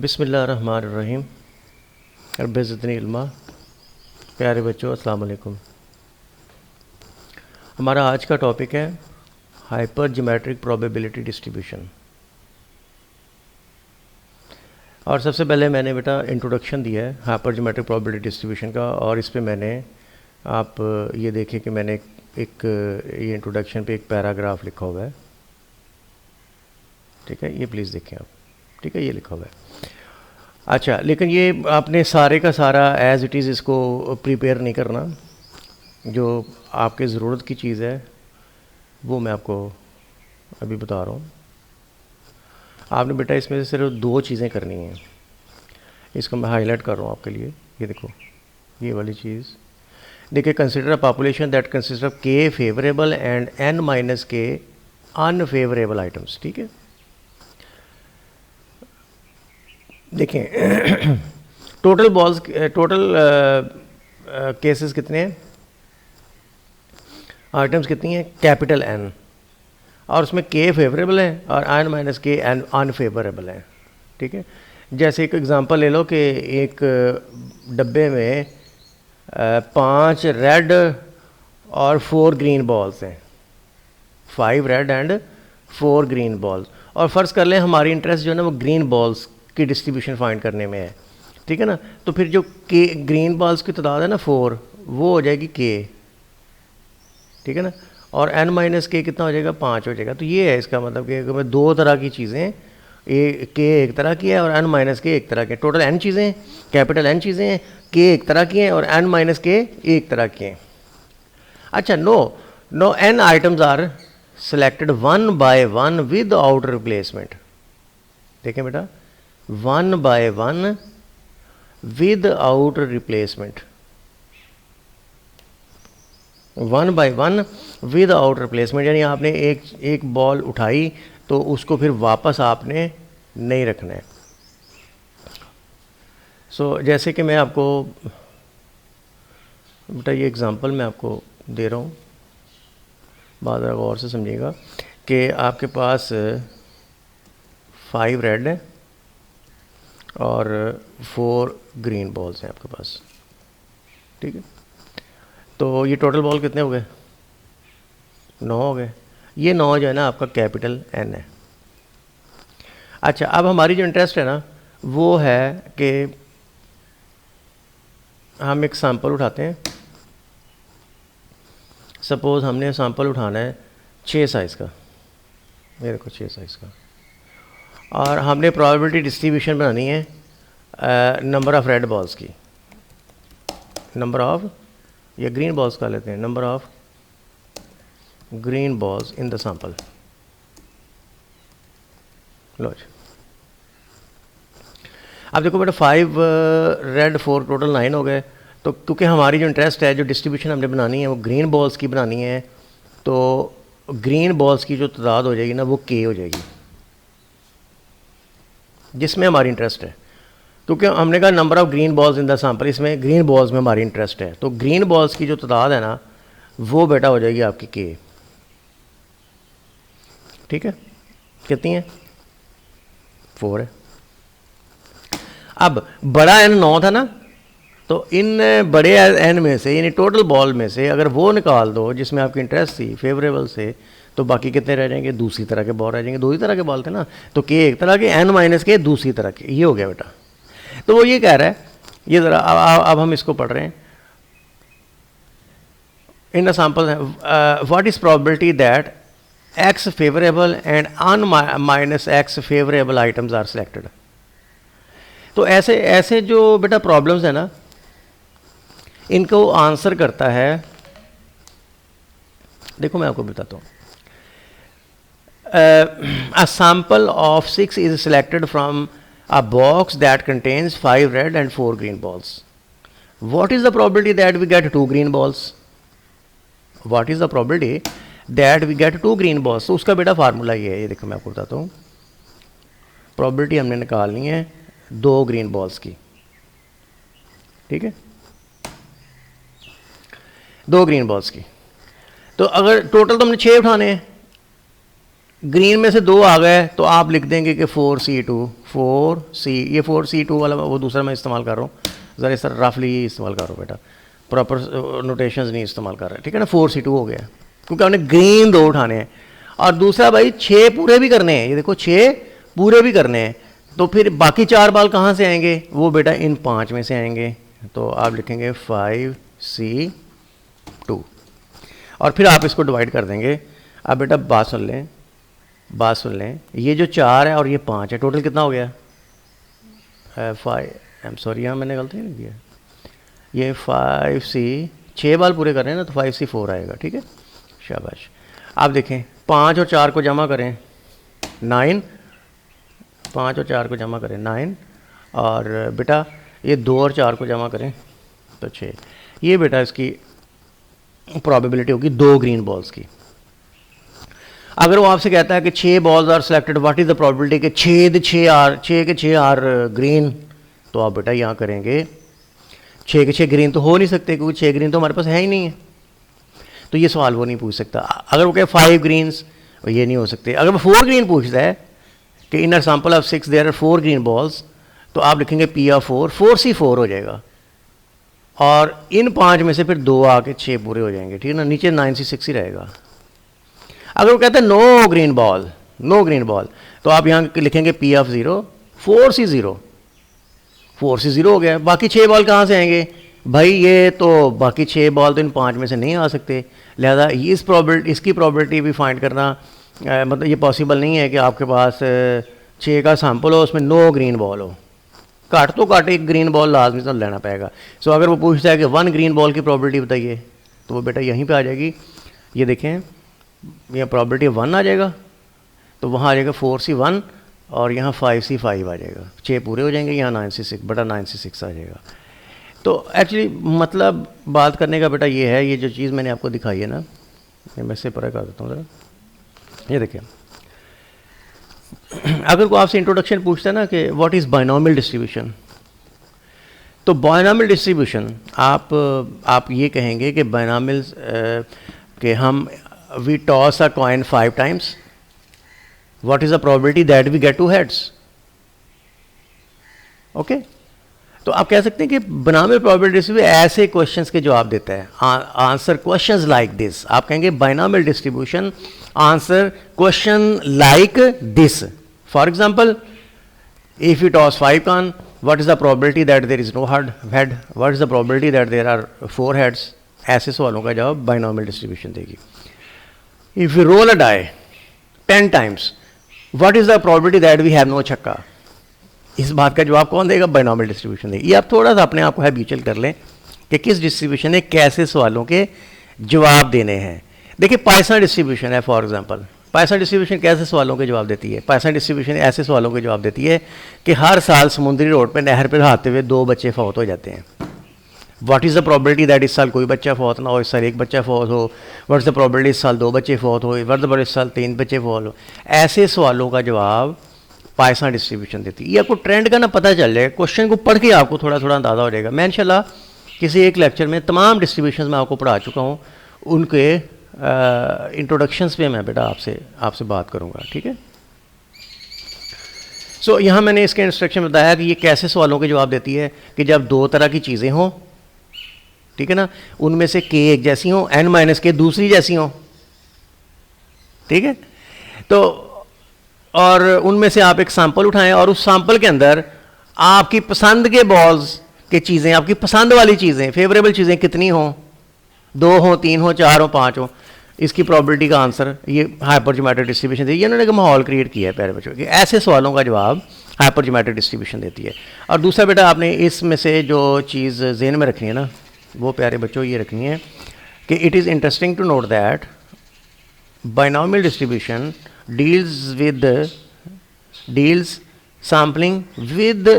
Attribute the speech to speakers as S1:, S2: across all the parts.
S1: बिस्मिल्लाहिर्रहमानिर्रहीम। रब्बि ज़िदनी इल्मा। प्यारे बच्चों, अस्सलाम वालेकुम। हमारा आज का टॉपिक है हाइपर ज्योमेट्रिक प्रोबेबिलिटी डिस्ट्रीब्यूशन। और सबसे पहले मैंने बेटा इंट्रोडक्शन दिया है हाइपर ज्योमेट्रिक प्रोबेबिलिटी डिस्ट्रीब्यूशन का, और इस पे मैंने आप ये देखें कि मैंने एक ये इंट्रोडक्शन पे एक पैराग्राफ लिखा हुआ है। ठीक है, ये प्लीज़ देखें आप। ठीक है, ये लिखा हुआ है। अच्छा, लेकिन ये आपने सारे का सारा एज़ इट इज़ इसको प्रिपेयर नहीं करना। जो आपके ज़रूरत की चीज़ है वो मैं आपको अभी बता रहा हूँ। आपने बेटा इसमें से सिर्फ दो चीज़ें करनी हैं। इसको मैं हाईलाइट कर रहा हूँ आपके लिए। ये देखो, ये वाली चीज़ देखिए, consider a population that consist of के फेवरेबल एंड n माइनस के अनफेवरेबल आइटम्स। ठीक है, देखें टोटल बॉल्स, टोटल केसेस कितने हैं, आइटम्स कितनी हैं, कैपिटल N, और उसमें के फेवरेबल है और n माइनस के अनफेवरेबल है। ठीक है, जैसे एक एग्ज़ाम्पल ले लो कि एक डब्बे में 5 रेड और 4 ग्रीन बॉल्स हैं, 5 रेड एंड 4 ग्रीन बॉल्स, और फ़र्ज़ कर लें हमारी इंटरेस्ट जो है ना वो ग्रीन बॉल्स की डिस्ट्रीब्यूशन फाइंड करने में है। ठीक है ना, तो फिर जो के ग्रीन बॉल्स की तादाद है ना 4, वो हो जाएगी के। ठीक है ना, और n माइनस के कितना हो जाएगा, 5 हो जाएगा। तो ये है इसका मतलब कि अगर दो तरह की चीज़ें, के एक तरह की है और n माइनस के एक तरह के, टोटल n चीज़ें हैं, कैपिटल N चीज़ें हैं, के एक तरह की हैं और n माइनस के एक तरह की हैं। अच्छा, no n items are selected one by one without replacement. देखें बेटा, 1 by 1 without replacement, 1 by 1 without replacement, यानी आपने एक बॉल उठाई तो उसको फिर वापस आपने नहीं रखना है। सो जैसे कि मैं आपको बेटा ये एग्ज़ाम्पल मैं आपको दे रहा हूँ, बात ज़रा गौर से समझिएगा कि आपके पास 5 रेड है और 4 ग्रीन बॉल्स हैं आपके पास। ठीक है, तो ये टोटल बॉल कितने हो गए, 9 हो गए। ये 9 जो है ना आपका कैपिटल N है। अच्छा, अब हमारी जो इंटरेस्ट है ना वो है कि हम एक सैंपल उठाते हैं। सपोज़ हमने सैंपल उठाना है 6 साइज़ का, ये देखो 6 साइज़ का, और हमने प्रोबेबिलिटी डिस्ट्रीब्यूशन बनानी है नंबर ऑफ़ रेड बॉल्स की, नंबर ऑफ़, या ग्रीन बॉल्स का लेते हैं, number of green balls in the sample. लो जी, अब देखो बेटा 5 रेड 4 टोटल 9 हो गए। तो क्योंकि हमारी जो इंटरेस्ट है, जो डिस्ट्रीब्यूशन हमने बनानी है वो ग्रीन बॉल्स की बनानी है, तो ग्रीन बॉल्स की जो तादाद हो जाएगी ना वो के हो जाएगी, जिसमें हमारी इंटरेस्ट है। क्योंकि हमने कहा number of green balls in the sample, इसमें ग्रीन बॉल्स में हमारी इंटरेस्ट है, तो ग्रीन बॉल्स की जो तादाद है ना वो बेटा हो जाएगी आपकी के। ठीक है, कितनी है, 4 है। अब बड़ा N 9 था ना, तो इन बड़े N में से, यानी टोटल बॉल में से अगर वो निकाल दो जिसमें आपकी इंटरेस्ट थी फेवरेबल से, तो बाकी कितने रह जाएंगे, दूसरी तरह के बॉल रह जाएंगे। दो ही तरह के बॉल थे ना, तो के एक तरह के, N माइनस के दूसरी तरह के, ये हो गया बेटा। तो वो ये कह रहा है, ये ज़रा अब हम इसको पढ़ रहे हैं। In sample what is probability that X favourable and n minus X favourable items are selected. तो ऐसे जो बेटा प्रॉब्लम्स है ना, इनको आंसर करता है, देखो मैं आपको बताता हूँ। A sample of 6 is selected from a box that contains 5 red and 4 green balls. What is the probability that we get 2 green balls? What is the probability that we get 2 green balls? तो उसका बेटा formula ये है, ये देखो मैं आपको बताता हूँ। प्रोबेबिलिटी हमने निकालनी है 2 ग्रीन बॉल्स की। ठीक है, 2 ग्रीन बॉल्स की। तो अगर टोटल तो हमने 6 उठाने हैं, ग्रीन में से 2 आ गए तो आप लिख देंगे कि 4C2 4C, ये 4C2 वाला वो दूसरा मैं इस्तेमाल कर रहा हूँ, ज़रा इस तरह रफली इस्तेमाल कर रहा हूँ बेटा, प्रॉपर नोटेशंस नहीं इस्तेमाल कर रहे, ठीक है ना। 4C2 हो गया क्योंकि हमने ग्रीन 2 उठाने हैं, और दूसरा भाई 6 पूरे भी करने हैं, ये देखो 6 पूरे भी करने हैं, तो फिर बाकी 4 बॉल कहाँ से आएंगे, वो बेटा इन 5 में से आएंगे। तो आप लिखेंगे 5C2 और फिर आप इसको डिवाइड कर देंगे। अब बेटा बात सुन लें, बात सुन लें, ये जो 4 है और ये 5 है, टोटल कितना हो गया, 5, आई एम सॉरी यहाँ मैंने गलती नहीं दिया, ये 5C, 6 बाल पूरे कर रहे हैं ना, तो 5C4 आएगा, ठीक है, शाबाश। आप देखें 5 और 4 को जमा करें 9, 5 और 4 को जमा करें 9, और बेटा ये 2 और 4 को जमा करें तो 6। ये बेटा इसकी प्रोबेबिलिटी होगी 2 ग्रीन बॉल्स की। अगर वो आपसे कहता है कि 6 balls are selected, what is the probability कि 6 के 6 आर ग्रीन, तो आप बेटा यहाँ करेंगे 6 के 6 ग्रीन तो हो नहीं सकते क्योंकि 6 ग्रीन तो हमारे पास है ही नहीं है, तो ये सवाल वो नहीं पूछ सकता। अगर वो कहे 5 ग्रीन्स, ये नहीं हो सकते। अगर वो 4 ग्रीन पूछता है कि in a sample of 6 there are 4 green balls, तो आप लिखेंगे P ऑफ 4, 4C4 हो जाएगा, और इन 5 में से फिर 2 आके 6 पूरे हो जाएंगे, ठीक है ना, नीचे 9C6 ही रहेगा। अगर वो कहते हैं no green ball, no green ball, तो आप यहाँ लिखेंगे P ऑफ 0, 4C0, 4C0 हो गया। बाकी 6 बॉल कहाँ से आएंगे भाई, ये तो बाकी 6 बॉल तो इन 5 में से नहीं आ सकते, लिहाजा इसकी प्रॉबिलिटी भी फाइंड करना मतलब ये पॉसिबल नहीं है कि आपके पास 6 का सैम्पल हो उसमें नो ग्रीन बॉल हो, काट तो काट एक ग्रीन बॉल लाजमी तो लेना पड़ेगा। सो अगर वो पूछता है कि 1 ग्रीन बॉल की प्रॉबिलिटी बताइए, तो वो बेटा यहीं पे आ जाएगी, ये देखें यहाँ प्रॉबिलिटी 1 आ जाएगा, तो वहाँ आ जाएगा 4C1 और यहाँ 5C5 आ जाएगा, 6 पूरे हो जाएंगे, यहाँ 9C6 बटा 9C6 आ जाएगा। तो एक्चुअली मतलब बात करने का बेटा ये है, ये जो चीज़ मैंने आपको दिखाई है ना, ये मैं इससे परे कर देता हूँ ज़रा, ये देखिए अगर कोई आपसे इंट्रोडक्शन पूछता है ना कि व्हाट इज़ बायनॉमियल डिस्ट्रीब्यूशन, तो बायनॉमियल डिस्ट्रीब्यूशन आप ये कहेंगे कि बायनॉमियल कि हम we toss a coin 5 times, what is the probability that we get 2 heads, okay. तो आप कह सकते हैं कि बायनॉमियल प्रोबेबिलिटी डिस्ट्रीब्यूशन ऐसे क्वेश्चंस के जवाब देता है, आंसर क्वेश्चंस लाइक दिस। आप कहेंगे binomial distribution answer question like this. For example, if you toss 5 coin, what is the probability that there is no head, what is the probability that there are 4 heads. ऐसे सवालों का जवाब binomial distribution देगी। If you roll a die 10 times, what is the probability that we have no छक्का। इस बात का जवाब कौन देगा, बायनॉमियल डिस्ट्रीब्यूशन देगी। ये आप थोड़ा सा अपने आप को हैबिचुअल कर लें कि किस डिस्ट्रीब्यूशन ने कैसे सवालों के जवाब देने हैं। देखिए पॉइसन डिस्ट्रीब्यूशन है, फॉर एग्जांपल पॉइसन डिस्ट्रीब्यूशन कैसे सवालों के जवाब देती है। पॉइसन डिस्ट्रीब्यूशन ऐसे सवालों के जवाब देती है कि हर साल समुद्री रोड पर नहर पर नहाते हुए 2 बच्चे फौत हो जाते हैं। What is the probability that इस साल कोई बच्चा फौत ना हो, इस साल 1 बच्चा फौत हो। व्हाट इज़ द प्रोबेबिलिटी इस साल 2 बच्चे फौत हो, व्हाट इज़ द प्रोबेबिलिटी इस साल 3 बच्चे फौत हो। ऐसे सवालों का जवाब पॉइसन डिस्ट्रीब्यूशन देती है। ये आपको ट्रेंड का ना पता चल जाएगा, क्वेश्चन को पढ़ के आपको थोड़ा थोड़ा अंदाज़ा हो जाएगा। मैं इंशाल्लाह किसी एक लेक्चर में तमाम डिस्ट्रीब्यूशन में आपको पढ़ा चुका हूँ, उनके इंट्रोडक्शंस पे मैं बेटा आपसे बात करूँगा, ठीक है। सो यहाँ मैंने इसके इंस्ट्रक्शन बताया कि ये कैसे सवालों के जवाब देती है कि जब 2 तरह की चीज़ें हों, ठीक है ना, उनमें से k एक जैसी हों, n-k दूसरी जैसी हों, ठीक है। तो और उनमें से आप एक सैंपल उठाएं और उस सैंपल के अंदर आपकी पसंद के बॉल्स के चीज़ें, आपकी पसंद वाली चीज़ें, फेवरेबल चीज़ें कितनी हों, 2 हों, 3 हों, 4 हों, 5 हों, इसकी प्रोबेबिलिटी का आंसर ये हाइपरज्योमेट्रिक डिस्ट्रीब्यूशन देती है। इन्होंने एक माहौल क्रिएट किया है प्यारे बच्चों के, ऐसे सवालों का जवाब हाइपरज्योमेट्रिक डिस्ट्रीब्यूशन देती है। और दूसरा बेटा आपने इसमें से जो चीज़ ज़हन में रखनी है ना, वो प्यारे बच्चों ये रखनी है कि it is interesting to note that binomial distribution deals sampling with,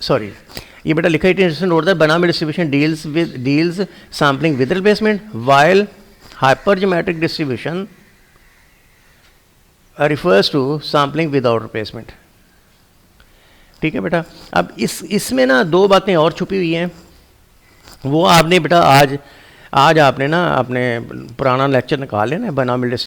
S1: sorry ये बेटा लिखा, it is note that binomial distribution deals sampling with replacement while hypergeometric distribution refers to sampling without replacement, ठीक है बेटा। अब इसमें ना 2 बातें और छुपी हुई हैं, वो आपने बेटा आज आपने ना अपने पुराना लेक्चर निकाल लेना बायनॉमियल